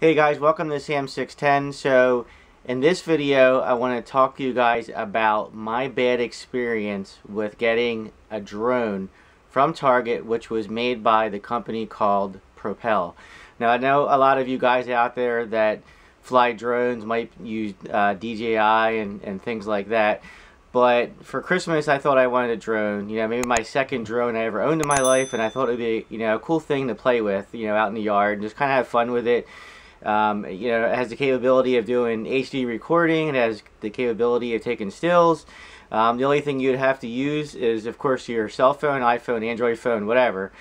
Hey guys, welcome to Sam 610. So in this video I want to talk to you guys about my bad experience with getting a drone from Target, which was made by the company called Propel. Now I know a lot of you guys out there that fly drones might use DJI and things like that, but for Christmas I thought I wanted a drone, maybe my second drone I ever owned in my life, and I thought it would be a cool thing to play with, out in the yard and just kind of have fun with it. It has the capability of doing HD recording. It has the capability of taking stills. The only thing you'd have to use is, of course, your cell phone, iPhone, Android phone, whatever.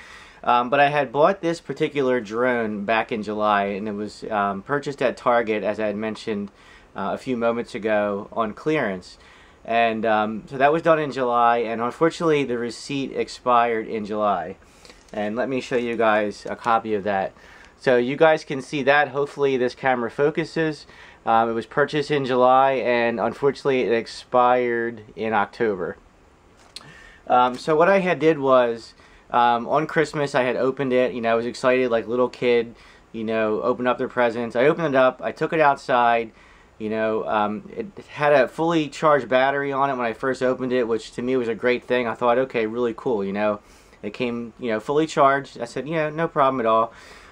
But I had bought this particular drone back in July, and it was purchased at Target, as I had mentioned a few moments ago, on clearance. And so that was done in July, and unfortunately the receipt expired in July. And let me show you guys a copy of that. So you guys can see that. Hopefully this camera focuses. It was purchased in July, and unfortunately it expired in October. So what I had did was, on Christmas I had opened it. I was excited like a little kid, open up their presents. I opened it up, I took it outside. It had a fully charged battery on it when I first opened it, which to me was a great thing. I thought, okay, really cool. It came fully charged. I said, no problem at all.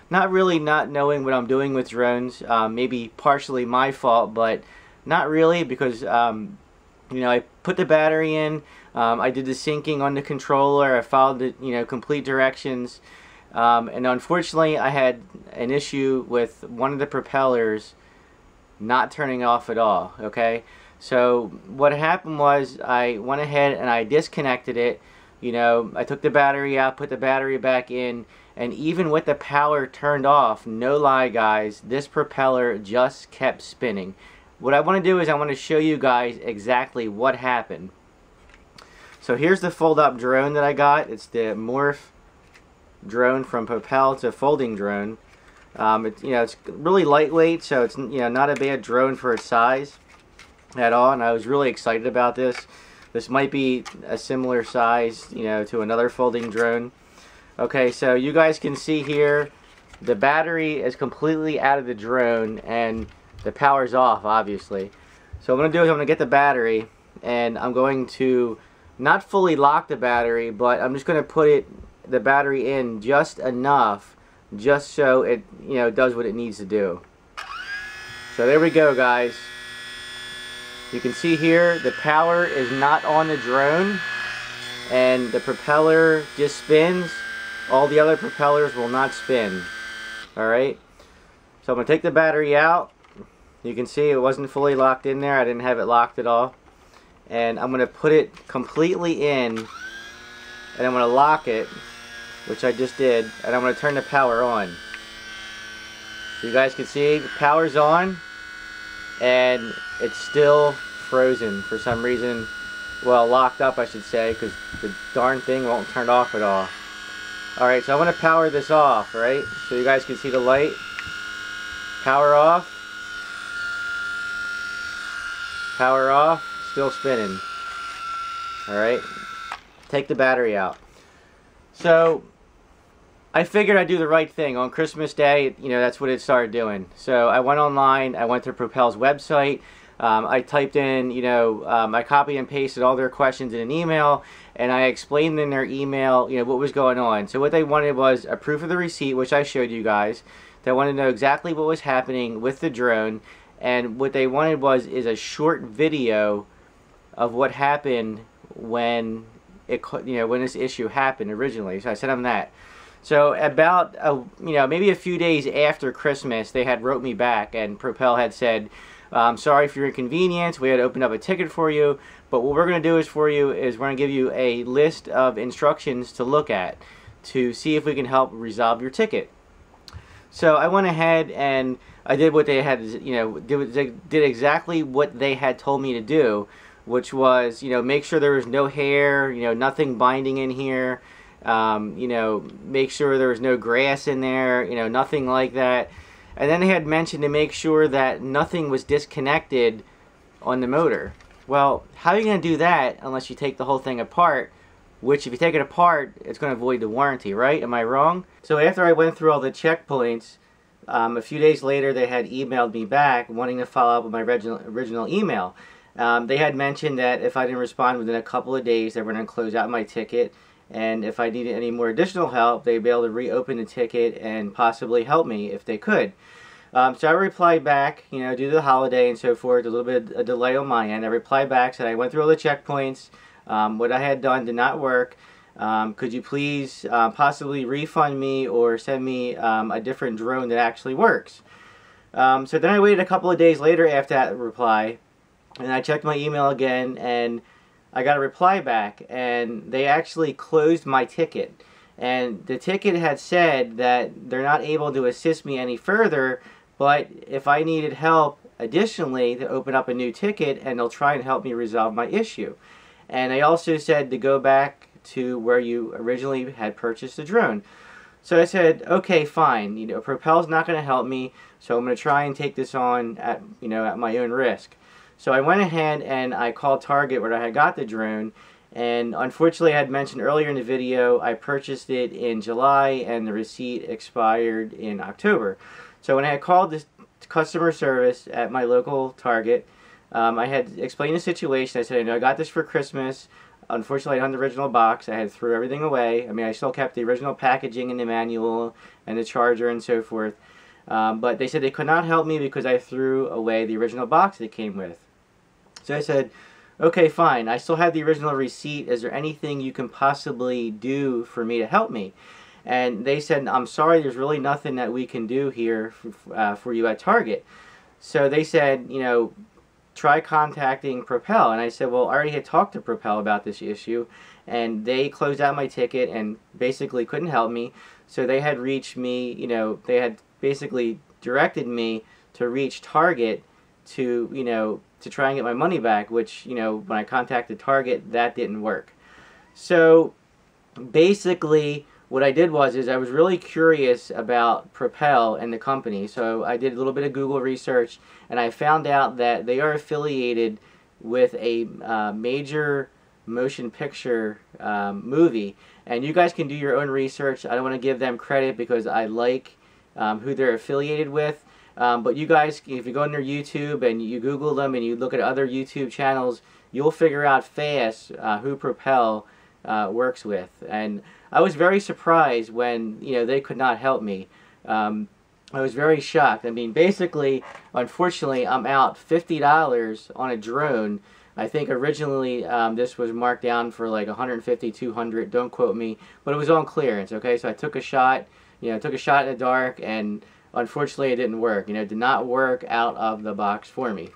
Not really not knowing what I'm doing with drones, maybe partially my fault, but not really, because I put the battery in, I did the syncing on the controller, I followed the complete directions, and unfortunately I had an issue with one of the propellers not turning off at all. Okay, so what happened was I went ahead and I disconnected it. I took the battery out, put the battery back in, and even with the power turned off, no lie guys, this propeller just kept spinning. What I want to do is I want to show you guys exactly what happened. So here's the fold-up drone that I got. It's the Morph drone from Propel. It's a folding drone. It's really lightweight, so it's not a bad drone for its size at all, and I was really excited about this. This might be a similar size, to another folding drone. Okay, so you guys can see here, the battery is completely out of the drone, and the power's off, obviously. So what I'm going to do is I'm going to get the battery, and I'm going to not fully lock the battery, but I'm just going to put the battery in just enough, just so it, does what it needs to do. So there we go, guys. You can see here the power is not on the drone, and the propeller just spins. All the other propellers will not spin. Alright, so I'm going to take the battery out. You can see it wasn't fully locked in there. I didn't have it locked at all. And I'm going to put it completely in, and I'm going to lock it, which I just did, and I'm going to turn the power on. So you guys can see the power's on, and it's still frozen for some reason. Well, locked up I should say, because the darn thing won't turn off at all. Alright, so I'm going to power this off, right? So you guys can see the light. Power off. Power off. Still spinning. Alright. Take the battery out. So I figured I'd do the right thing. On Christmas Day, that's what it started doing. So I went online, I went to Propel's website, I typed in, I copied and pasted all their questions in an email, and I explained in their email, what was going on. So what they wanted was a proof of the receipt, which I showed you guys. They wanted to know exactly what was happening with the drone, and what they wanted is a short video of what happened when when this issue happened originally. So I sent them that. So about maybe a few days after Christmas, they had wrote me back, and Propel had said, sorry for your inconvenience, we had opened up a ticket for you, but what we're going to do we're going to give you a list of instructions to look at to see if we can help resolve your ticket. So I went ahead and I did what they had, did exactly what they had told me to do, which was, make sure there was no hair, nothing binding in here, make sure there was no grass in there, nothing like that. And then they had mentioned to make sure that nothing was disconnected on the motor. Well, how are you going to do that unless you take the whole thing apart? Which, if you take it apart, it's going to void the warranty, right? Am I wrong? So after I went through all the checkpoints, A few days later, they had emailed me back wanting to follow up with my original email. They had mentioned that if I didn't respond within a couple of days, they were going to close out my ticket, and if I needed any more additional help, they'd be able to reopen the ticket and possibly help me if they could. So I replied back, you know, due to the holiday and so forth, a little bit of a delay on my end. I replied back, said I went through all the checkpoints, what I had done did not work. Could you please possibly refund me or send me a different drone that actually works? So then I waited a couple of days later after that reply, and I checked my email again, and I got a reply back, and they actually closed my ticket. And the ticket had said that they're not able to assist me any further, but if I needed help additionally to open up a new ticket, and they'll try and help me resolve my issue. And they also said to go back to where you originally had purchased the drone. So I said, okay, fine. You know, Propel's not going to help me, so I'm going to try and take this on at my own risk. So I went ahead and I called Target where I had got the drone, and unfortunately I had mentioned earlier in the video I purchased it in July and the receipt expired in October. So when I had called this customer service at my local Target, I had explained the situation. I said, I know I got this for Christmas. Unfortunately, I had the original box. I had threw everything away. I mean, I still kept the original packaging and the manual and the charger and so forth. But they said they could not help me because I threw away the original box it came with. So I said, okay, fine. I still have the original receipt. Is there anything you can possibly do for me to help me? And they said, I'm sorry, there's really nothing that we can do here for you at Target. So they said, you know, try contacting Propel. And I said, well, I already had talked to Propel about this issue, and they closed out my ticket and basically couldn't help me. So they had reached me, you know, they had basically directed me to reach Target to, you know, to try and get my money back, which, you know, when I contacted Target, that didn't work. So basically what I did was I was really curious about Propel and the company, so I did a little bit of Google research, and I found out that they are affiliated with a major motion picture movie, and you guys can do your own research. I don't want to give them credit because I like who they're affiliated with, but you guys, if you go on their YouTube and you Google them and you look at other YouTube channels, you'll figure out fast who Propel works with. And I was very surprised when, you know, they could not help me. I was very shocked. I mean, basically, unfortunately, I'm out $50 on a drone. I think originally this was marked down for like $150, $200. Don't quote me, but it was on clearance. Okay, so I took a shot. You know, took a shot in the dark, and unfortunately, it didn't work. You know, it did not work out of the box for me.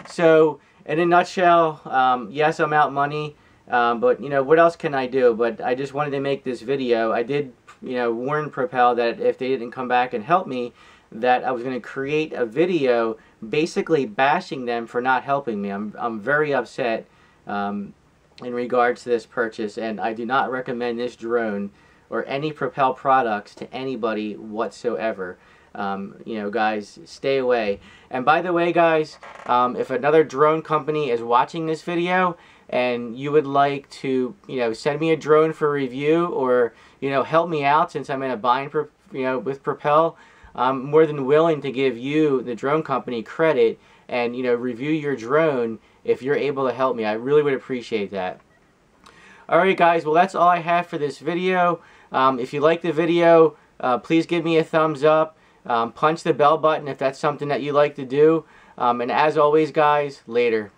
So, in a nutshell, yes, I'm out money. But, you know, what else can I do? But I just wanted to make this video. I did, you know, warn Propel that if they didn't come back and help me, that I was going to create a video basically bashing them for not helping me. I'm very upset in regards to this purchase, and I do not recommend this drone or any Propel products to anybody whatsoever. You know, guys, stay away. And by the way, guys, if another drone company is watching this video and you would like to, you know, send me a drone for review, or, you know, help me out since I'm in a bind, you know, with Propel, I'm more than willing to give you, the drone company, credit and, you know, review your drone if you're able to help me. I really would appreciate that. Alright, guys, well, that's all I have for this video. If you like the video, please give me a thumbs up. Punch the bell button if that's something that you like to do. And as always, guys, later.